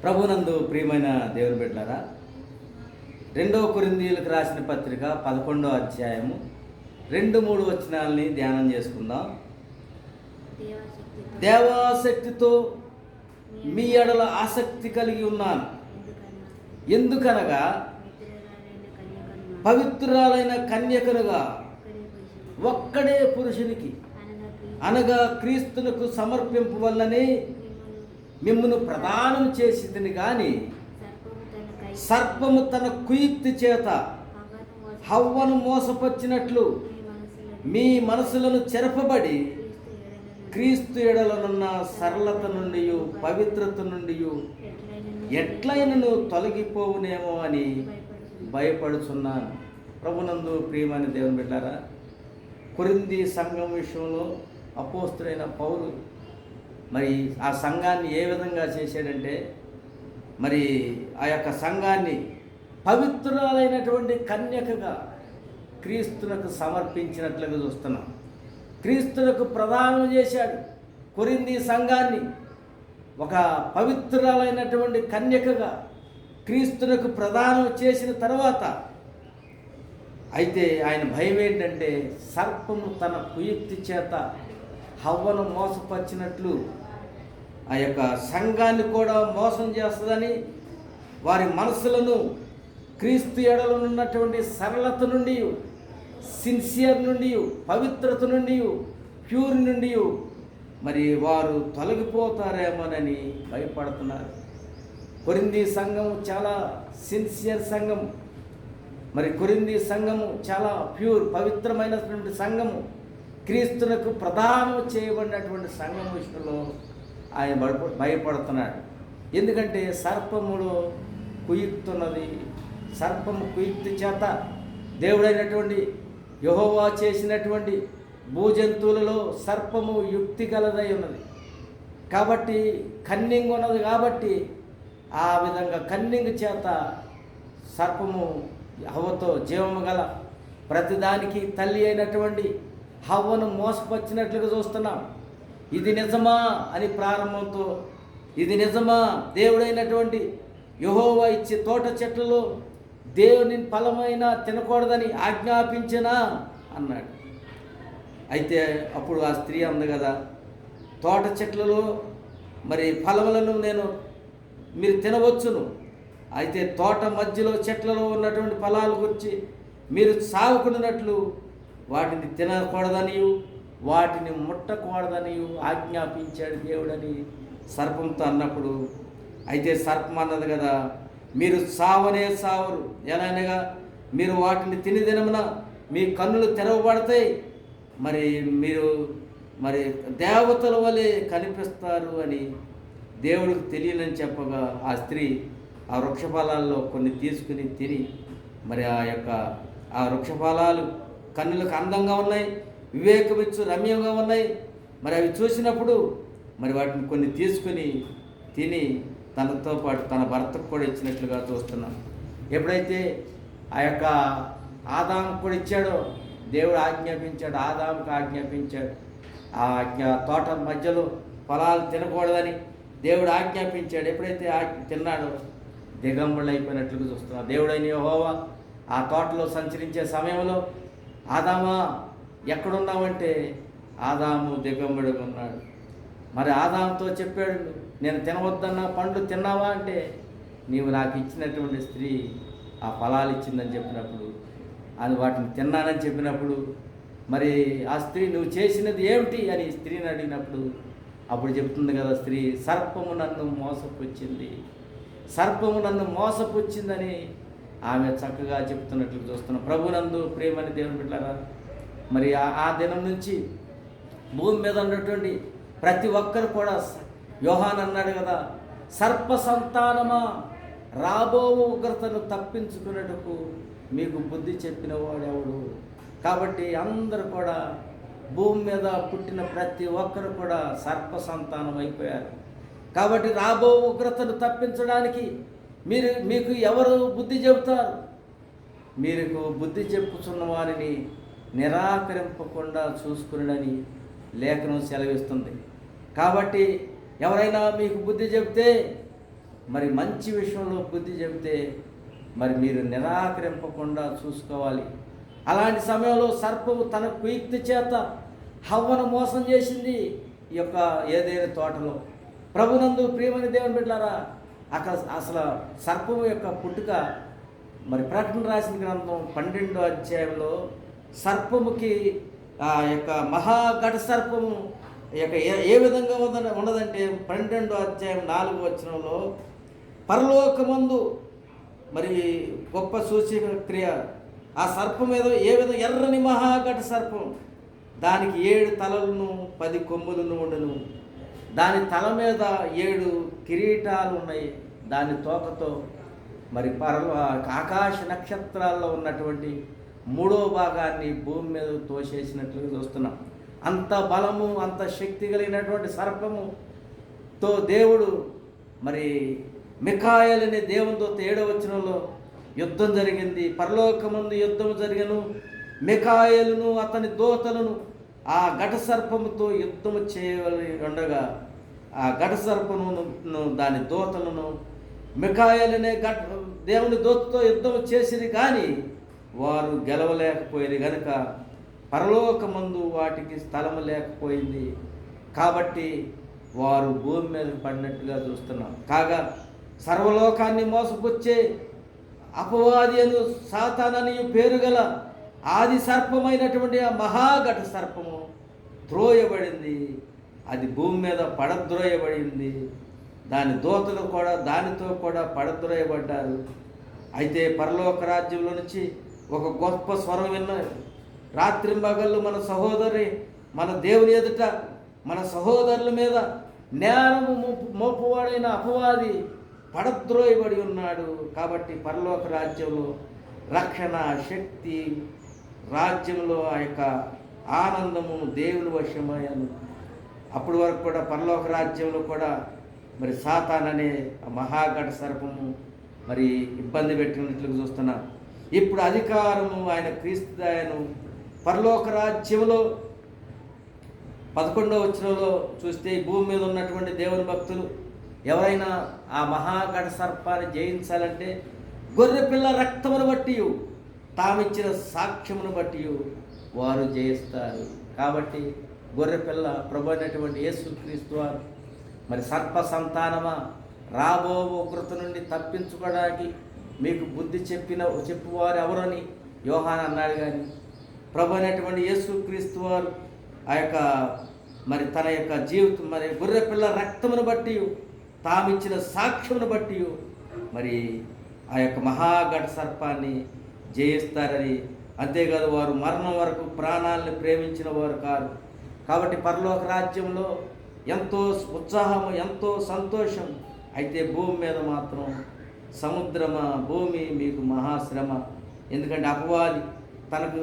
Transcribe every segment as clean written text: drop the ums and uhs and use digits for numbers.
ప్రభునందు ప్రియమైన దేవుని బిడ్డలారా, 2 కొరింథీయులకు రాసిన పత్రిక 11వ అధ్యాయము 2-3 వచనాలని ధ్యానం చేసుకుందాం. దేవాశక్తితో మీ ఎడల ఆసక్తి కలిగి ఉన్నాను, ఎందుకనగా పవిత్రురాలైన కన్యకనుగా ఒక్కడే పురుషునికి అనగా క్రీస్తునకు సమర్పింపు వల్లనే మిమ్మును ప్రదానం చేసితిని గాని సర్పము తన కుయుక్తి చేత హవ్వను మోసపరిచినట్లు మీ మనసులను చెరపబడి క్రీస్తు ఎడలనున్న సరళత నుండి పవిత్రత నుండి ఎట్లయినను తొలగిపోవునేమో అని భయపడుచున్నాను. ప్రభునందు ప్రియమైన దేవుని బిడ్డారా, కొరింథీ సంఘం విషయంలో అపోస్తుడైన పౌలు మరి ఆ సంఘాన్ని ఏ విధంగా చేశాడంటే, మరి ఆ యొక్క సంఘాన్ని పవిత్రురాలైనటువంటి కన్యకగా క్రీస్తునకు సమర్పించినట్లుగా చూస్తున్నాం. క్రీస్తునకు ప్రదానం చేశాడు. కొరింథీ సంఘాన్ని ఒక పవిత్రురాలైనటువంటి కన్యకగా క్రీస్తునకు ప్రదానం చేసిన తర్వాత అయితే ఆయన భయం ఏంటంటే, సర్పము తన కుయుక్తి చేత హవ్వను మోసపరిచినట్లు ఆ యొక్క సంఘాన్ని కూడా మోసం చేస్తుందని, వారి మనసులను క్రీస్తు ఎడలనున్నటువంటి సరళత నుండి, సిన్సియర్ నుండి, పవిత్రత నుండి, ప్యూర్ నుండి మరి వారు తొలగిపోతారేమోనని భయపడుతున్నారు. కొరింథీ సంఘం చాలా సిన్సియర్ సంఘం, మరి కొరింథీ సంఘము చాలా ప్యూర్ పవిత్రమైనటువంటి సంఘము, క్రీస్తునకు ప్రదానం చేయబడినటువంటి సంఘం విషయంలో ఆయన భయపడుతున్నాడు. ఎందుకంటే సర్పములో కుయుక్తున్నది. సర్పము కుయుక్తి చేత దేవుడైనటువంటి యెహోవా చేసినటువంటి భూజంతువులలో సర్పము యుక్తి గలదై ఉన్నది కాబట్టి, కన్నింగ్ ఉన్నది కాబట్టి, ఆ విధంగా కన్నింగ్ చేత సర్పము హవ్వతో జీవము గల ప్రతిదానికి తల్లి అయినటువంటి హవ్వను మోసపరిచినట్లుగా చూస్తున్నాం. ఇది నిజమా అని ప్రారంభంతో, ఇది నిజమా, దేవుడైనటువంటి యెహోవా ఇచ్చే తోట చెట్లలో దేవుని ఫలమైన తినకూడదని ఆజ్ఞాపించినా అన్నాడు. అయితే అప్పుడు ఆ స్త్రీ అంది కదా, తోట చెట్లలో మరి ఫలములను మీరు తినవచ్చును, అయితే తోట మధ్యలో చెట్లలో ఉన్నటువంటి ఫలాల గురించి మీరు సాగుకున్నట్లు వాటిని తినకూడదనియు వాటిని ముట్టకూడదనియు ఆజ్ఞాపించాడు దేవుడని సర్పంతో అన్నప్పుడు, అయితే సర్పం అన్నది కదా, మీరు సావనే సావరు, ఎలానగా మీరు వాటిని తిని దినమున మీ కన్నులు తెరవబడతాయి, మీరు దేవతల వలె కనిపిస్తారు అని దేవుడికి తెలియనని చెప్పగా, ఆ స్త్రీ ఆ వృక్షఫలాల్లో కొన్ని తీసుకుని తిని, మరి ఆ వృక్షఫలాలు కన్నులకు అందంగా ఉన్నాయి, వివేకమిచ్చు రమ్యంగా ఉన్నాయి. మరి అవి చూసినప్పుడు మరి వాటిని కొన్ని తీసుకుని తిని తనతో పాటు తన భర్తకు కూడా ఇచ్చినట్లుగా చూస్తున్నాం. ఎప్పుడైతే ఆ యొక్క ఆదాముకు కూడా ఇచ్చాడో, దేవుడు ఆజ్ఞాపించాడు, ఆదాముకు ఆజ్ఞాపించాడు. ఆ తోట మధ్యలో ఫలాలు తినకూడదని దేవుడు ఆజ్ఞాపించాడు. ఎప్పుడైతే తిన్నాడో దిగంబరులు అయిపోయినట్లుగా చూస్తున్నాం. దేవుడైన యెహోవా ఆ తోటలో సంచరించే సమయంలో, ఆదామా ఎక్కడున్నావంటే, ఆదాము దిగంబరుడుగా ఉన్నాడు. మరి ఆదాముతో చెప్పాడు, నేను తినవద్దన్న పండు తిన్నావా అంటే, నీవు నాకు ఇచ్చినటువంటి స్త్రీ ఆ ఫలాలు ఇచ్చిందని చెప్పినప్పుడు, అది వాటిని తిన్నానని చెప్పినప్పుడు, మరి ఆ స్త్రీ నువ్వు చేసినది ఏమిటి అని స్త్రీని అడిగినప్పుడు, అప్పుడు చెప్తుంది కదా స్త్రీ, సర్పము నన్ను మోసపుచ్చింది, సర్పము నన్ను మోసపుచ్చిందని ఆమె చక్కగా చెప్తున్నట్లు చూస్తున్నాం. ప్రభునందు ప్రియమైన దేవుని బిడ్డలారా, మరి ఆ దినం నుంచి భూమి మీద ఉన్నటువంటి ప్రతి ఒక్కరు కూడా, యోహాను అన్నాడు కదా, సర్ప సంతానమా, రాబో ఉగ్రతను తప్పించుకునేటకు మీకు బుద్ధి చెప్పిన వాడెవడు. కాబట్టి అందరూ కూడా, భూమి మీద పుట్టిన ప్రతి ఒక్కరు కూడా సర్ప సంతానం అయిపోయారు. కాబట్టి రాబో ఉగ్రతను తప్పించడానికి మీకు ఎవరు బుద్ధి చెబుతారు? మీకు బుద్ధి చెప్పుచున్న వారిని నిరాకరింపకుండా చూసుకునని లేఖనం సెలవిస్తుంది. కాబట్టి ఎవరైనా మీకు బుద్ధి చెప్తే మరి మంచి విషయంలో బుద్ధి చెబితే మరి మీరు నిరాకరింపకుండా చూసుకోవాలి. అలాంటి సమయంలో సర్పము తన కుయుక్తి చేత హవ్వను మోసం చేసింది ఈ యొక్క ఏదైనా తోటలో. ప్రభునందు ప్రియమైన దేవుని బిడ్డలారా, అక్కడ అసలు సర్పము యొక్క పుట్టుక మరి ప్రకటన రాసిన గ్రంథం 12వ అధ్యాయంలో సర్పముకి ఆ యొక్క మహాఘట సర్పము యొక్క ఏ విధంగా ఉన్నదంటే 12వ అధ్యాయం 4వ వచనంలో పరలోకమందు మరి గొప్ప సూచక క్రియ ఆ సర్పం ఏదో ఏ విధంగా ఎర్రని మహాఘట సర్పం, దానికి 7 తలలను 10 కొమ్ములను ఉండును, దాని తల మీద 7 కిరీటాలు ఉన్నాయి, దాని తోకతో మరి ఆకాశ నక్షత్రాల్లో ఉన్నటువంటి 3వ భాగాన్ని భూమి మీద తోసేసినట్లుగా చూస్తున్నాం. అంత బలము అంత శక్తి కలిగినటువంటి సర్పముతో దేవుడు మరి మిఖాయేలు అనే దేవునితో 7వ వచనంలో యుద్ధం జరిగింది. పరలోకమందు యుద్ధం జరిగను, మిఖాయేలును అతని దూతలను ఆ ఘట సర్పముతో యుద్ధము చేయవలసి ఉండగా ఆ ఘట సర్పమును దాని దూతలను మిఖాయేలునే దేవుని దూతతో యుద్ధం చేసిరి, కానీ వారు గెలవలేకపోయారు కనుక పరలోకమందు వాటికి స్థలము లేకపోయింది. కాబట్టి వారు భూమి మీద పడినట్టుగా చూస్తున్నాం. కాగా సర్వలోకాన్ని మోసపుచ్చే అపవాది అను సాతానని పేరు గల ఆది సర్పమైనటువంటి ఆ మహాఘట సర్పము త్రోయబడింది. అది భూమి మీద పడద్రోయబడింది. దాని దూతలు కూడా దానితో కూడా పడద్రోయబడ్డారు. అయితే పరలోక రాజ్యంలో నుంచి ఒక గొప్ప స్వరం విన్నారు. రాత్రింబగళ్ళు మన సహోదరి మన దేవుని ఎదుట మన సహోదరుల మీద నేరము మోపువాడైన అపవాది పడద్రోయబడి ఉన్నాడు. కాబట్టి పరలోక రాజ్యంలో రక్షణ శక్తి రాజ్యంలో ఆ యొక్క ఆనందము దేవుని వశమయ్యాను. అప్పటి వరకు కూడా పరలోక రాజ్యంలో కూడా మరి సాతాన్ అనే మహాఘట సర్పము మరి ఇబ్బంది పెట్టినట్లుగా చూస్తున్నాం. ఇప్పుడు అధికారము ఆయన క్రీస్తుదాయను. పరలోక రాజ్యంలో 11వ వచనంలో చూస్తే భూమి మీద ఉన్నటువంటి దేవుని భక్తులు ఎవరైనా ఆ మహాఘట సర్పాన్ని జయించాలంటే గొర్రెపిల్ల రక్తమును బట్టి తామిచ్చిన సాక్ష్యమును బట్టి వారు జయిస్తారు. కాబట్టి గొర్రెపిల్ల ప్రభు అయినటువంటి యేసుక్రీస్తు వారు మరి సర్ప సంతానమా రాబో ఉగ్రత నుండి తప్పించుకోవడానికి మీకు బుద్ధి చెప్పువారు ఎవరని యోహాను అన్నాడు. కానీ ప్రభు అయినటువంటి యేసుక్రీస్తు వారు ఆ యొక్క మరి తన యొక్క జీవితం మరి గొర్రెపిల్ల రక్తమును బట్టి తామిచ్చిన సాక్ష్యమును బట్టి మరి ఆ యొక్క మహాఘట సర్పాన్ని జయిస్తారని. అంతేకాదు వారు మరణం వరకు ప్రాణాలను ప్రేమించిన వారు కాదు. కాబట్టి పరలోక రాజ్యంలో ఎంతో ఉత్సాహము ఎంతో సంతోషం. అయితే భూమి మీద మాత్రం సముద్రమా భూమి మీకు మహాశ్రమ. ఎందుకంటే అపవాది తనకు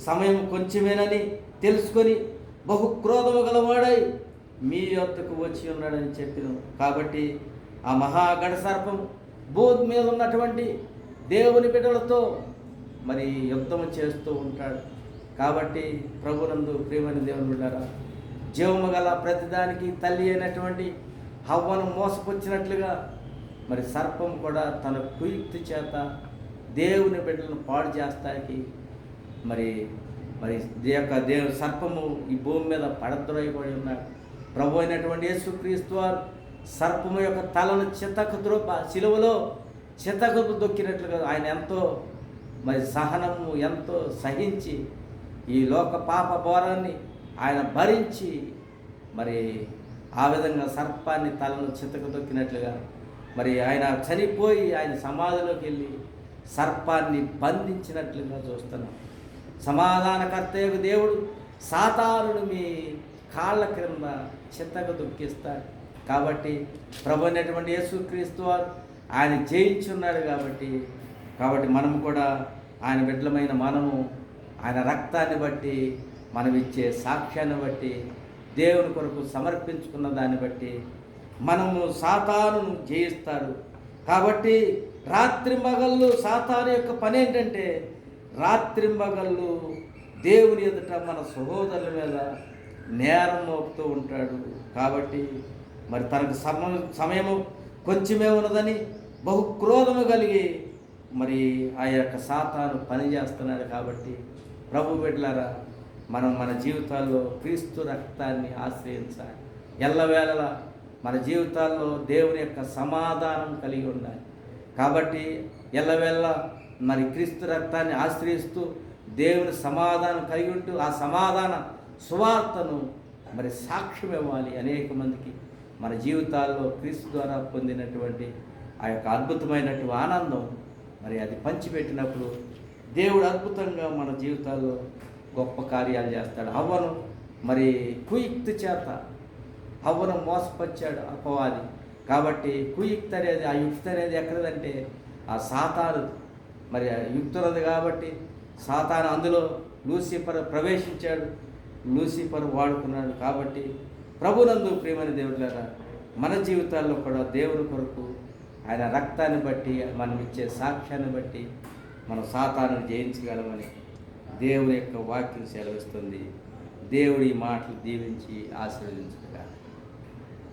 సమయం కొంచెమేనని తెలుసుకొని బహుక్రోధము గలవాడై మీ యొద్దకు వచ్చి ఉన్నాడని చెప్పిన. కాబట్టి ఆ మహాఘట సర్పం భూమి మీద ఉన్నటువంటి దేవుని బిడ్డలతో మరి యుద్ధం చేస్తూ ఉంటాడు. కాబట్టి ప్రభునందు ప్రియమైన దేవుని బిడ్డలారా, జీవము గల ప్రతిదానికి తల్లి అయినటువంటి హవ్వను మోసపుచ్చినట్లుగా మరి సర్పం కూడా తన కుయుక్తి చేత దేవుని బిడ్డలను పాడు చేస్తానికి మరి మరి సర్పము ఈ భూమి మీద పడద్రోయబడి ఉన్నాడు. ప్రభు అయినటువంటి యేసుక్రీస్తు వారు సర్పము యొక్క తలను సిలువలో చితకు దొక్కినట్లుగా ఆయన ఎంతో మరి సహనము ఎంతో సహించి ఈ లోక పాప భారాన్ని ఆయన భరించి మరి ఆ విధంగా సర్పాన్ని తలను చితకు దొక్కినట్లుగా మరి ఆయన చనిపోయి ఆయన సమాధిలోకి వెళ్ళి సర్పాన్ని బంధించినట్లుగా చూస్తున్నాం. సమాధానకర్తయ్యకు దేవుడు సాతానుడు మీ కాళ్ళ క్రింద చిత్తకు దుఃఖిస్తాడు. కాబట్టి ప్రభు అయినటువంటి యేసుక్రీస్తు వారు ఆయన జయించున్నాడు. కాబట్టి మనము కూడా ఆయన బిడ్డలమైన మనము ఆయన రక్తాన్ని బట్టి మనం ఇచ్చే సాక్ష్యాన్ని బట్టి దేవుని కొరకు సమర్పించుకున్న దాన్ని బట్టి మనము సాతానును జయిస్తాడు. కాబట్టి రాత్రింబగళ్ళు సాతాను యొక్క పని ఏంటంటే రాత్రింబగళ్ళు దేవుని ఎదుట మన సహోదరుల మీద నేరం మోపుతూ ఉంటాడు. కాబట్టి మరి తనకు సమయము కొంచెమే ఉన్నదని బహు క్రోధము కలిగి మరి ఆ యొక్క సాతాను పనిచేస్తున్నాడు. కాబట్టి ప్రభు బిడ్డలారా, మనం మన జీవితాల్లో క్రీస్తు రక్తాన్ని ఆశ్రయించాలి. ఎల్లవేళలా మన జీవితాల్లో దేవుని యొక్క సమాధానం కలిగి ఉండాలి. కాబట్టి ఎల్లవేళ మరి క్రీస్తు రక్తాన్ని ఆశ్రయిస్తూ దేవుని సమాధానం కలిగి ఉంటూ ఆ సమాధాన సువార్తను మరి సాక్ష్యం ఇవ్వాలి. అనేక మందికి మన జీవితాల్లో క్రీస్తు ద్వారా పొందినటువంటి ఆ యొక్క అద్భుతమైనటువంటి ఆనందం మరి అది పంచిపెట్టినప్పుడు దేవుడు అద్భుతంగా మన జీవితాల్లో గొప్ప కార్యాలు చేస్తాడు. హవ్వను మరి కుయుక్తి చేత హవ్వను మోసపరిచాడు అపవాది. కాబట్టి కుయుక్తి అనేది, ఆ యుక్తి అనేది ఎక్కడదంటే ఆ సాతాను మరి యుక్తున్నది. కాబట్టి సాతాను అందులో లూసిఫర్ ప్రవేశించాడు, లూసిఫర్ వాడుకున్నాడు. కాబట్టి ప్రభునందు ప్రియమైన దేవుళ్ళారా, మన జీవితాల్లో కూడా దేవుని కొరకు ఆయన రక్తాన్ని బట్టి, మనం ఇచ్చే సాక్ష్యాన్ని బట్టి మనం సాతాను జయించగలమని దేవుని యొక్క వాక్యం సెలవిస్తుంది. దేవుడి మాటలు దీవించి ఆశీర్వదించుగా.